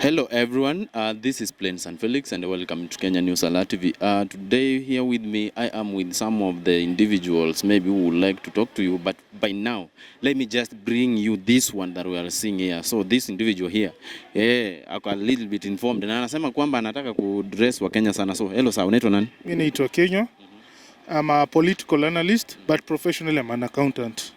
Hello everyone, this is Plains and Felix and welcome to Kenyan News Alert TV. Today here with me, I am with some of the individuals maybe who would like to talk to you, but by now, let me just bring you this one that we are seeing here. So this individual here, ako a little bit informed na anasema kwamba anataka kudress wa Kenya sana. So hello sir, unaitwa nani? Mimi naitwa Kenya. I'm a political analyst, but professionally I'm an accountant.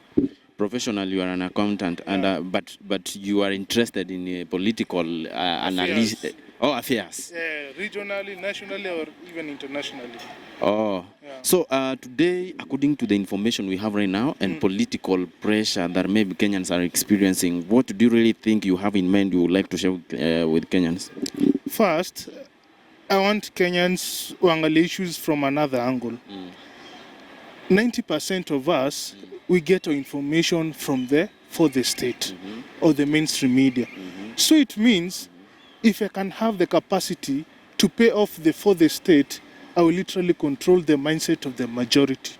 Professional, you are an accountant, and but you are interested in political analysis. Affairs. Regionally, nationally, or even internationally. Oh, yeah. So today, according to the information we have right now and political pressure that maybe Kenyans are experiencing, what do you really think you have in mind you would like to share with Kenyans? First, I want Kenyans to handle issues from another angle. 90% of us, we get our information from for the state or the mainstream media. So it means if I can have the capacity to pay off for the state, I will literally control the mindset of the majority.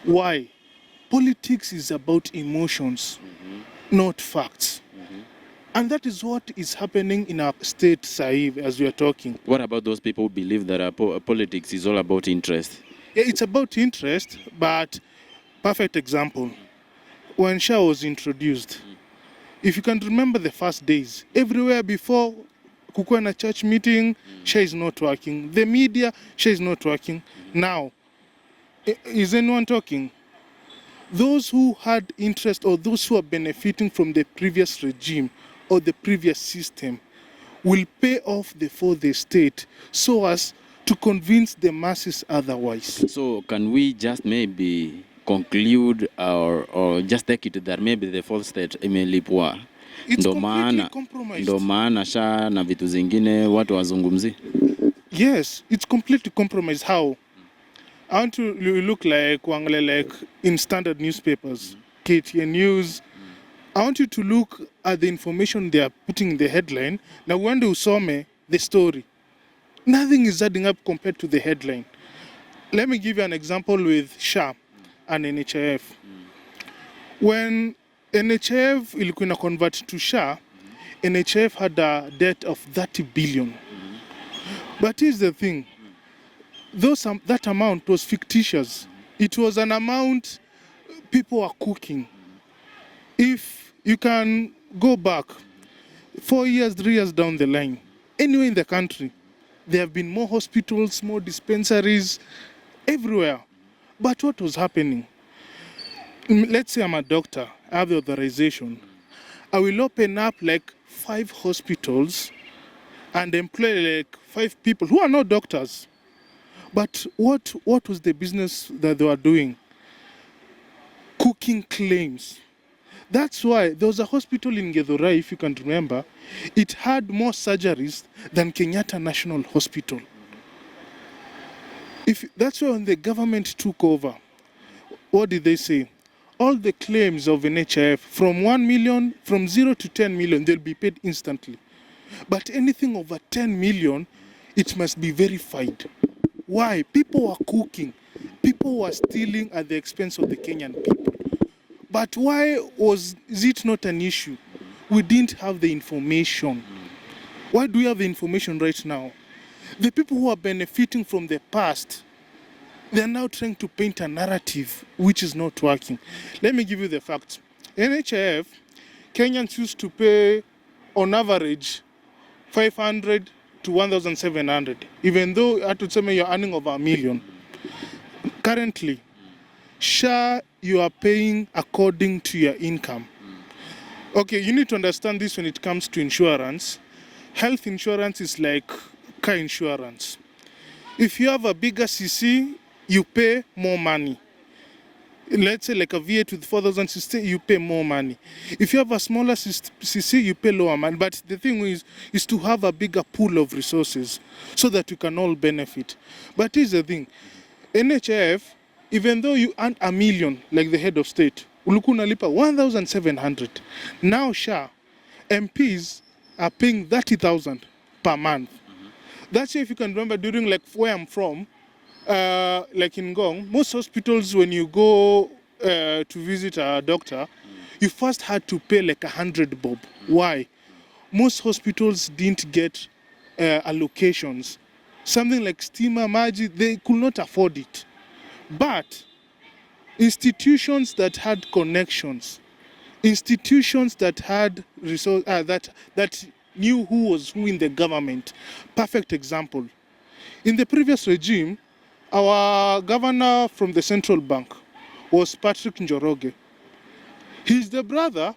Why? Politics is about emotions, not facts. And that is what is happening in our state, Saib, as we are talking. What about those people who believe that politics is all about interest? Yeah, it's about interest, but perfect example, when SHA was introduced, if you can remember the first days, everywhere before kukuwa na church meeting, SHA is not working. The media, SHA is not working. Now, is anyone talking? Those who had interest or those who are benefiting from the previous regime or the previous system will pay off for the state so as to convince the masses otherwise. So can we just maybe conclude or just take it that maybe the fourth state imelipwa? It's completely compromised. Ndo maana SHA na vitu zingine watu wazungumzi? Yes, it's completely compromised. How? I want to look like in standard newspapers, KTN News. I want you to look at the information they are putting in the headline. Now when they saw me, the story, nothing is adding up compared to the headline. Let me give you an example with SHA and NHIF. When NHIF ilikuwa convert to SHA, NHIF had a debt of 30 billion. But here's the thing, that amount was fictitious. It was an amount people were cooking. If you can go back 4 years, 3 years down the line, anywhere in the country, there have been more hospitals, more dispensaries, everywhere. But what was happening? Let's say I'm a doctor, I have the authorization. I will open up like 5 hospitals and employ like 5 people who are not doctors. But what was the business that they were doing? Cooking claims. That's why there was a hospital in Githurai, if you can remember, it had more surgeries than Kenyatta National Hospital. That's why when the government took over, what did they say? All the claims of NHIF from 1 million, from 0 to 10 million, they'll be paid instantly. But anything over 10 million, it must be verified. Why? People were cooking. People were stealing at the expense of the Kenyan people. But why is it not an issue? We didn't have the information. Why do we have the information right now? The people who are benefiting from the past, they are now trying to paint a narrative which is not working. Let me give you the facts. NHIF, Kenyans used to pay on average 500 to 1,700, even though I would say you're earning over $1 million. Currently, SHA, you are paying according to your income. Okay, you need to understand this when it comes to insurance. Health insurance is like car insurance. If you have a bigger CC, you pay more money. Let's say like a V8 with 4,000 cc, you pay more money. If you have a smaller cc, you pay lower money. But the thing is to have a bigger pool of resources so that you can all benefit. But here's the thing, NHIF, even though you earn $1 million, like the head of state, ulikuwa unalipa 1,700. Now SHA, MPs are paying 30,000 per month. That's if you can remember during like where I'm from, like in Ngong, most hospitals when you go to visit a doctor, you first had to pay like 100 bob. Why? most hospitals didn't get allocations. Something like Stima, Maji, they could not afford it. But institutions that had connections, institutions that had resource, that knew who was who in the government. Perfect example. In the previous regime, our governor from the central bank was Patrick Njoroge. He's the brother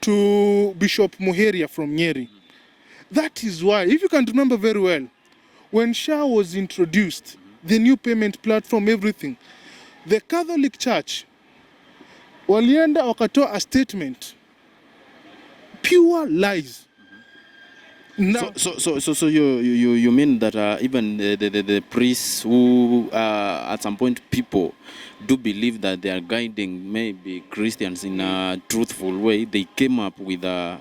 to Bishop Muheria from Nyeri. That is why, if you can remember very well, when SHA was introduced, the new payment platform, everything, the Catholic Church walienda wakatoa a statement, pure lies. Now, So you mean that even the priests who at some point people do believe that they are guiding maybe Christians in a truthful way, they came up with a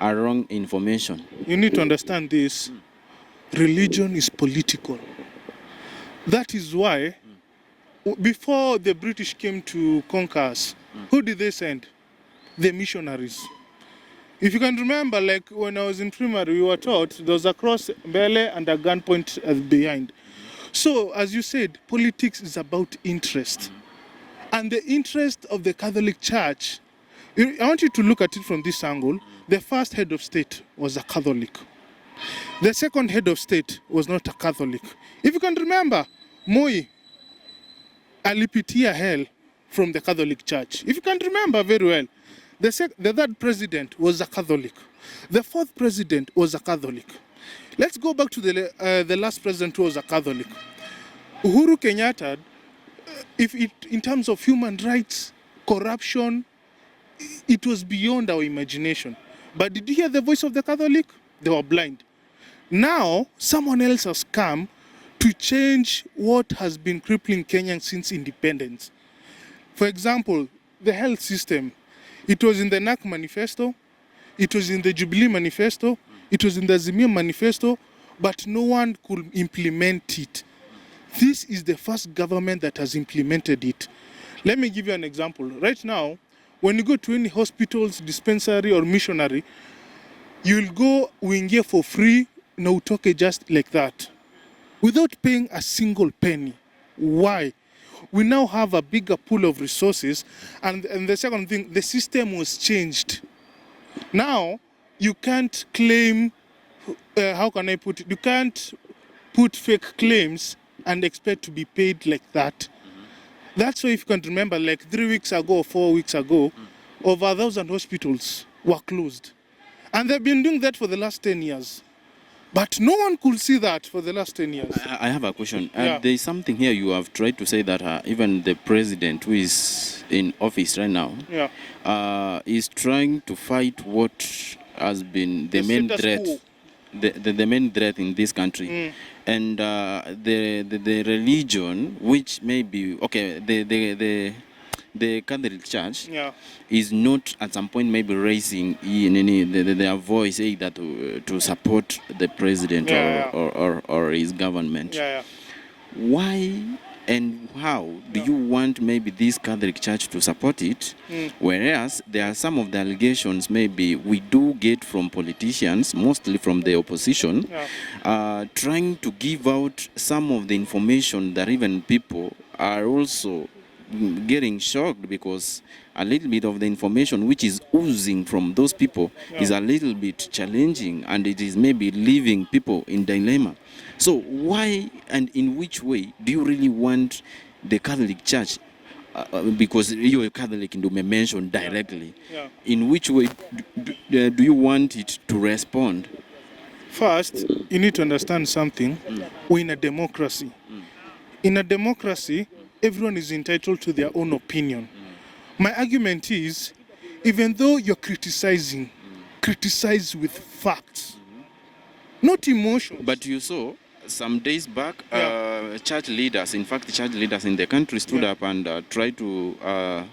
wrong information. you need to understand this. Religion is political. That is why, before the British came to conquer us, who did they send? The missionaries. If you can remember, like when I was in primary, we were taught there was a cross mbele and a gun point behind. So, as you said, politics is about interest. And the interest of the Catholic Church, I want you to look at it from this angle. The first head of state was a Catholic. The second head of state was not a Catholic. If you can remember, Moi alipitia hell from the Catholic Church. If you can remember very well, the third president was a Catholic. The fourth president was a Catholic. Let's go back to the last president who was a Catholic. Uhuru Kenyatta, in terms of human rights, corruption, it was beyond our imagination. But did you hear the voice of the Catholic? They were blind. Now, someone else has come to change what has been crippling Kenya since independence. For example, the health system. It was in the NAC manifesto, it was in the Jubilee manifesto, it was in the Azimio manifesto, but no one could implement it. This is the first government that has implemented it. Let me give you an example. Right now, when you go to any hospitals, dispensary or missionary, you'll go uingie for free na utoke just like that, without paying a single penny. Why? We now have a bigger pool of resources, and the second thing, the system was changed. Now, you can't claim, how can I put it? You can't put fake claims and expect to be paid like that. That's why, if you can remember, like 3 weeks ago or 4 weeks ago, over 1,000 hospitals were closed. And they've been doing that for the last 10 years. But no one could see that for the last 10 years. I have a question. Yeah. There is something here you have tried to say that even the president who is in office right now is trying to fight what has been the main threat, the main threat in this country. And the religion, which may be, okay, the Catholic Church is not at some point maybe raising their voice either to support the president or his government. Why and how do you want maybe this Catholic Church to support it, whereas there are some of the allegations maybe we do get from politicians, mostly from the opposition, trying to give out some of the information that even people are also getting shocked, because a little bit of the information which is oozing from those people is a little bit challenging, and it is maybe leaving people in dilemma. So why and in which way do you really want the Catholic Church, because you're a Catholic and you may mention directly, in which way do you want it to respond? First, you need to understand something. We're in a democracy. In a democracy, everyone is entitled to their own opinion. My argument is, even though you're criticizing, criticize with facts, not emotions. But you saw some days back, church leaders, in fact, church leaders in the country stood up and tried to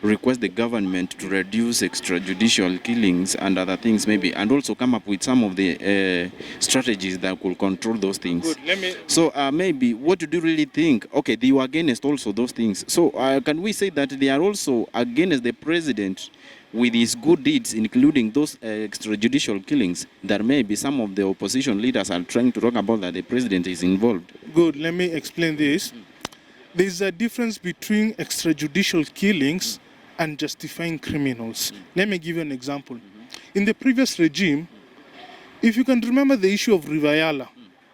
request the government to reduce extrajudicial killings and other things maybe, and also come up with some of the strategies that could control those things. Good. So maybe what do you really think? Okay, they were against also those things. So can we say that they are also against the president with his good deeds, including those extrajudicial killings, that maybe some of the opposition leaders are trying to talk about that the president is involved. Good, let me explain this. There's a difference between extrajudicial killings and justifying criminals. Let me give you an example. In the previous regime, if you can remember the issue of Rivayala,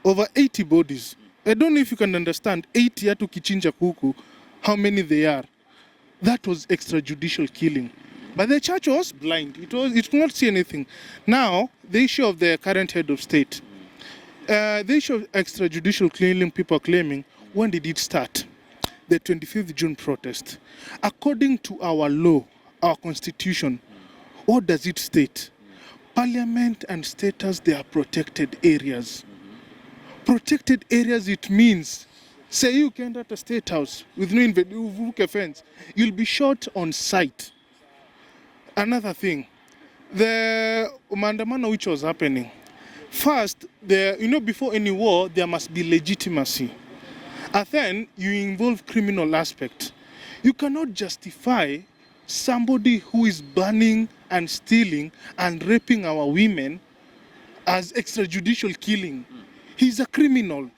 over 80 bodies. I don't know if you can understand 80 yatu kichinja kuku, how many they are. That was extrajudicial killing. But the church was blind. It could not see anything. Now, the issue of the current head of state, the issue of extrajudicial killing, people are claiming, when did it start? The 25th June protest. According to our law, our constitution, what does it state? Parliament and status, they are protected areas. Protected areas, it means, say you can enter a state house with no offense, you'll be shot on sight. Another thing, the maandamano which was happening, first, before any war, there must be legitimacy. And then you involve criminal aspect. You cannot justify somebody who is burning and stealing and raping our women as extrajudicial killing. He's a criminal.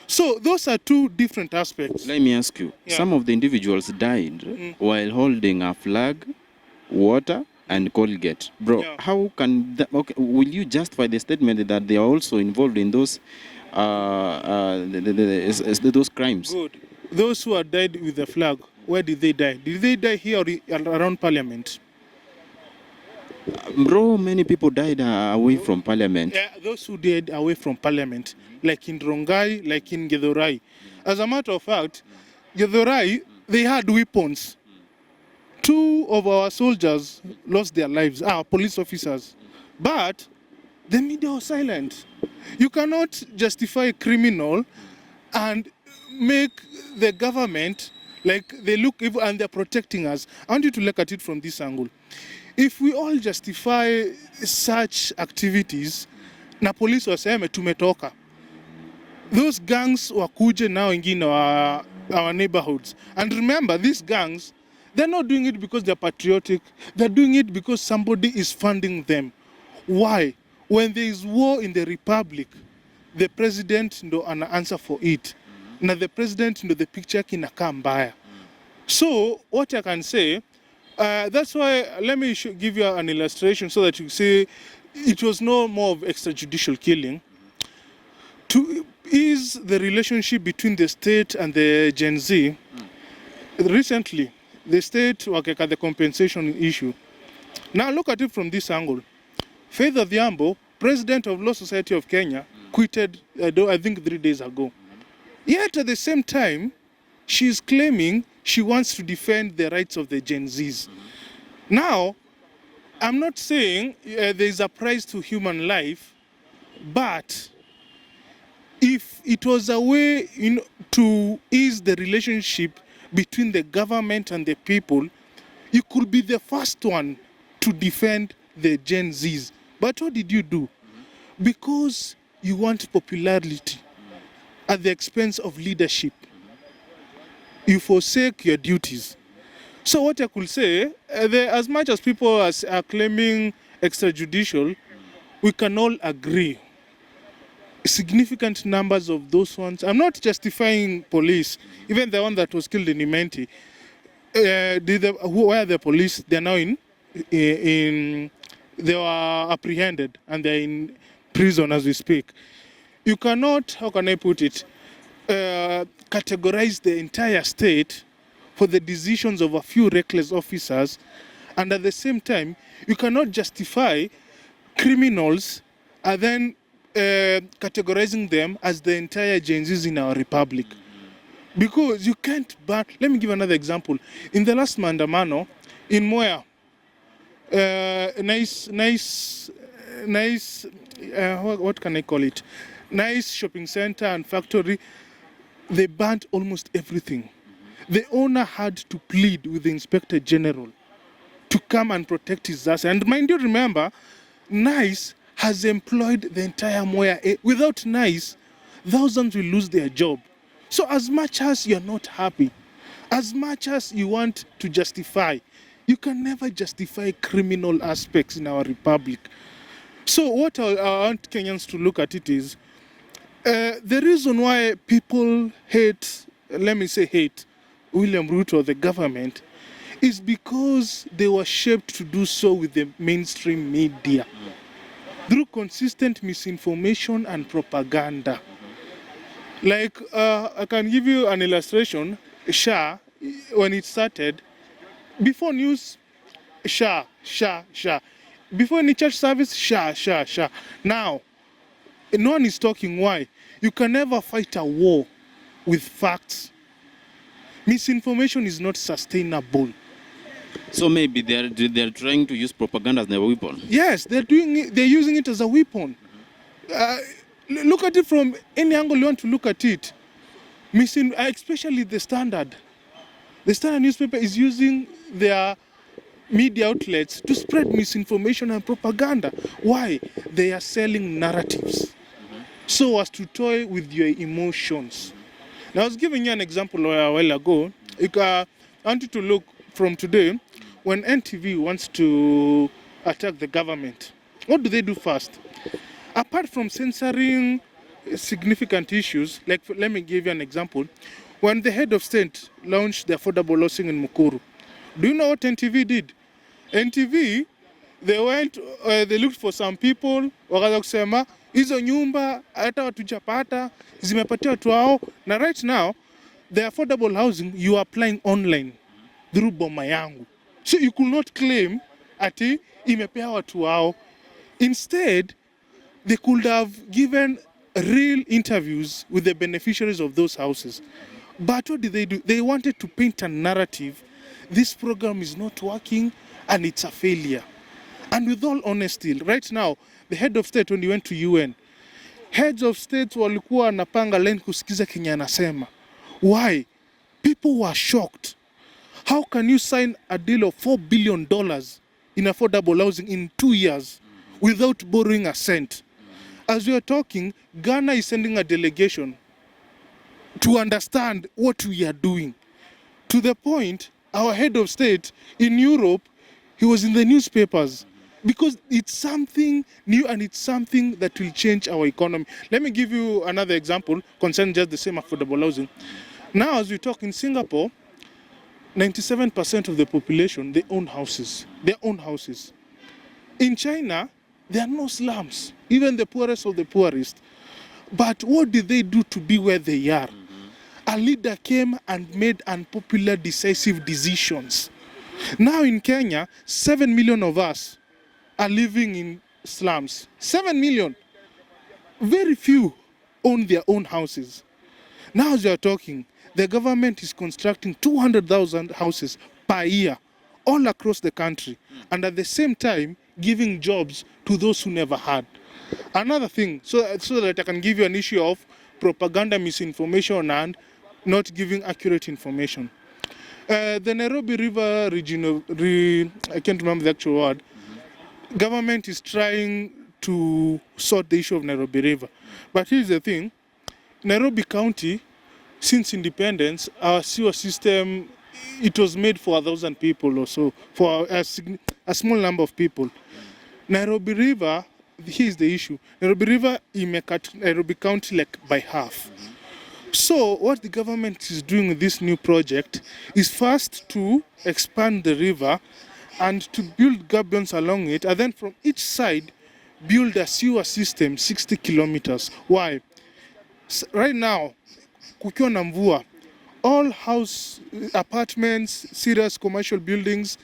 So those are two different aspects. Let me ask you, some of the individuals died while holding a flag, water, and Colgate. Bro, how can that, will you justify the statement that they are also involved in those those crimes? Good. Those who have died with the flag, where did they die? Did they die here or around Parliament? Bro, many people died away from Parliament. Yeah, those who died away from Parliament, like in Rongai, like in Githurai. As a matter of fact, Githurai, they had weapons. 2 of our soldiers lost their lives, our police officers. But the media was silent. You cannot justify a criminal and make the government like they look evil and they're protecting us. I want you to look at it from this angle. If we all justify such activities, na police waseme tumetoka. Those gangs wakuje now in our neighborhoods. And remember, these gangs, they're not doing it because they're patriotic. They're doing it because somebody is funding them. Why? When there is war in the republic, the president ndo ana answer for it. Na the president ndo the picture kinakaa mbaya. So what I can say, that's why let me give you an illustration so that you see it was no more of extrajudicial killing. To ease the relationship between the state and the Gen Z, recently the state wakeka the compensation issue. Now look at it from this angle. Faith Adhiambo, president of Law Society of Kenya, quitted, I think 3 days ago. Yet at the same time, she is claiming she wants to defend the rights of the Gen Zs. Now, I'm not saying there is a price to human life, but if it was a way to ease the relationship between the government and the people, you could be the first one to defend the Gen Zs. But what did you do? Because you want popularity at the expense of leadership, you forsake your duties. So what I could say, as much as people are claiming extrajudicial, we can all agree. Significant numbers of those ones. I'm not justifying police, even the one that was killed in Imenti. Who are the police? They're now they were apprehended and they're in prison as we speak. You cannot, how can I put it, categorize the entire state for the decisions of a few reckless officers, and at the same time, you cannot justify criminals and then categorizing them as the entire Gen Zs in our republic. Because you can't ban. Let me give another example. In the last Maandamano, in Moya, what can I call it? Nice shopping center and factory, they burnt almost everything. The owner had to plead with the Inspector General to come and protect his asset. And mind you, remember, NICE has employed the entire Moya. Without NICE, thousands will lose their job. So as much as you're not happy, as much as you want to justify, You can never justify criminal aspects in our republic. So what I want Kenyans to look at it is, the reason why people hate, let me say hate, William Ruto, the government, is because they were shaped to do so with the mainstream media through consistent misinformation and propaganda. Like, I can give you an illustration. Sha, when it started, before news, Sha. Before any church service, Sha. Now, no one is talking. Why? You can never fight a war with facts. Misinformation is not sustainable. So maybe they're trying to use propaganda as their weapon. Yes, they're doing it. They're using it as a weapon. Look at it from any angle you want to look at it. Especially the Standard. The Standard newspaper is using their media outlets to spread misinformation and propaganda. Why? They are selling narratives so as to toy with your emotions. Now, I was giving you an example a while ago. I want you to look from today. When NTV wants to attack the government, what do they do first? Apart from censoring significant issues, like let me give you an example. When the head of state launched the affordable housing in Mukuru, do you know what NTV did? NTV, they went, they looked for some people, wakaanza kusema hizo nyumba hata watujapata zimepatia watu wao, na right now the affordable housing you are applying online through Boma Yangu. So you could not claim ati imepea watu wao. Instead, they could have given real interviews with the beneficiaries of those houses. But what did they do? They wanted to paint a narrative. This program is not working and it's a failure. And with all honesty, right now, the head of state, when he went to UN, heads of state walikuwa wanapanga line kusikiza Kenya anasema. Why? People were shocked. How can you sign a deal of $4 billion in affordable housing in 2 years without borrowing a cent? As we are talking, Ghana is sending a delegation to understand what we are doing. To the point, our head of state in Europe, he was in the newspapers because it's something new and it's something that will change our economy. Let me give you another example concerning just the same affordable housing. Now, as we talk in Singapore, 97% of the population, they own houses. Their own houses. In China, there are no slums, even the poorest of the poorest. But what did they do to be where they are? A leader came and made unpopular, decisive decisions. Now in Kenya, 7 million of us are living in slums. 7 million. Very few own their own houses. Now as we are talking, the government is constructing 200,000 houses per year all across the country, and at the same time giving jobs to those who never had. Another thing, so that I can give you an issue of propaganda, misinformation, and not giving accurate information. The Nairobi River region, I can't remember the actual word, government is trying to sort the issue of Nairobi River. But here's the thing, Nairobi County, since independence, our sewer system, it was made for 1,000 people or so, for a small number of people. Nairobi River, here's the issue. Nairobi River, cut Nairobi County like by half. So what the government is doing with this new project is first to expand the river and to build gabions along it, and then from each side build a sewer system 60 kilometers. Why? Right now, kukiwa na mvua, all house, apartments, serious commercial buildings,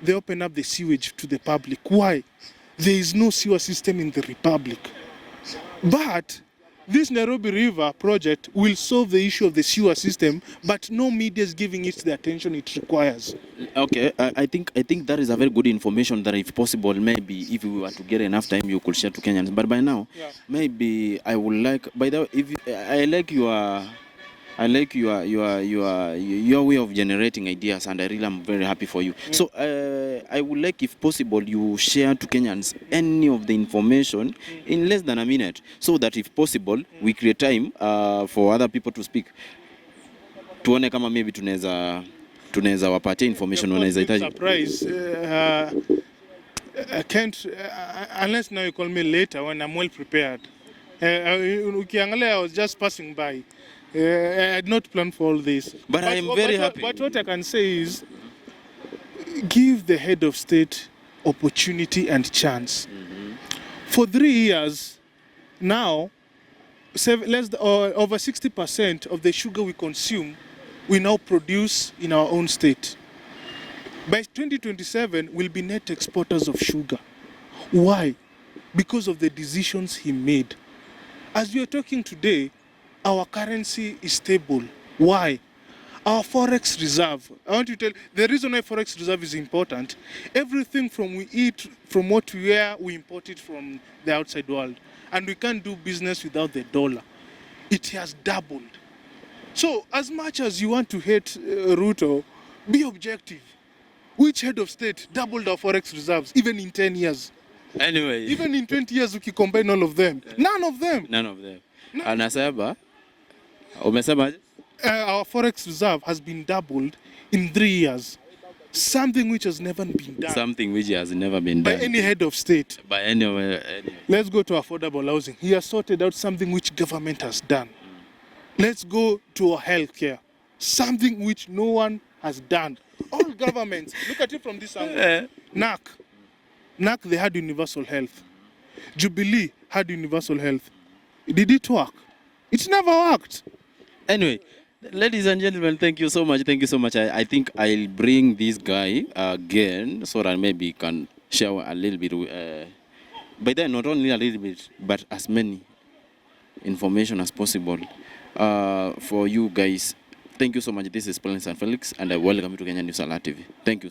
they open up the sewage to the public. Why? There is no sewer system in the republic. But this Nairobi River project will solve the issue of the sewer system, but no media is giving it the attention it requires. Okay, I think that is a very good information that if possible, maybe if we were to get enough time, you could share to Kenyans. But by now, Yeah. maybe I would like, by the way, I like your way of generating ideas, and I really am very happy for you. So I would like, if possible, you share to Kenyans any of the information in less than a minute, so that if possible, we create time for other people to speak. Tuone kama maybe tunaweza tunaweza wapatia information wanaweza hitaji. Surprise. I can't unless now you call me later when I'm well prepared. Ukiangalia, I was just passing by. I had not planned for all this. But I am very happy. But what I can say is, give the head of state opportunity and chance. For 3 years now, over 60% of the sugar we consume, we now produce in our own state. By 2027, we'll be net exporters of sugar. Why? Because of the decisions he made. As we are talking today, our currency is stable. Why? Our forex reserve. I want to tell you, the reason why forex reserve is important, everything from we eat, from what we wear, we import it from the outside world. And we can't do business without the dollar. It has doubled. So as much as you want to hate Ruto, be objective. Which head of state doubled our forex reserves, even in 10 years? Anyway. Even in 20 years, we can combine all of them. None of them. None of them. Anasema, umesema our forex reserve has been doubled in 3 years. Something which has never been done. Something which has never been done. By any head of state. By any. Let's go to affordable housing. He has sorted out something which government has done. Let's go to healthcare. Something which no one has done. All governments, look at it from this angle. NAC, they had universal health. Jubilee had universal health. Did it work? It never worked. Anyway, ladies and gentlemen, thank you so much. Thank you so much. I think I'll bring this guy again so that maybe he can share a little bit. By then, not only a little bit, but as many information as possible for you guys. Thank you so much. This is Plains and Felix, and I welcome you to Kenyan News Alert TV. Thank you.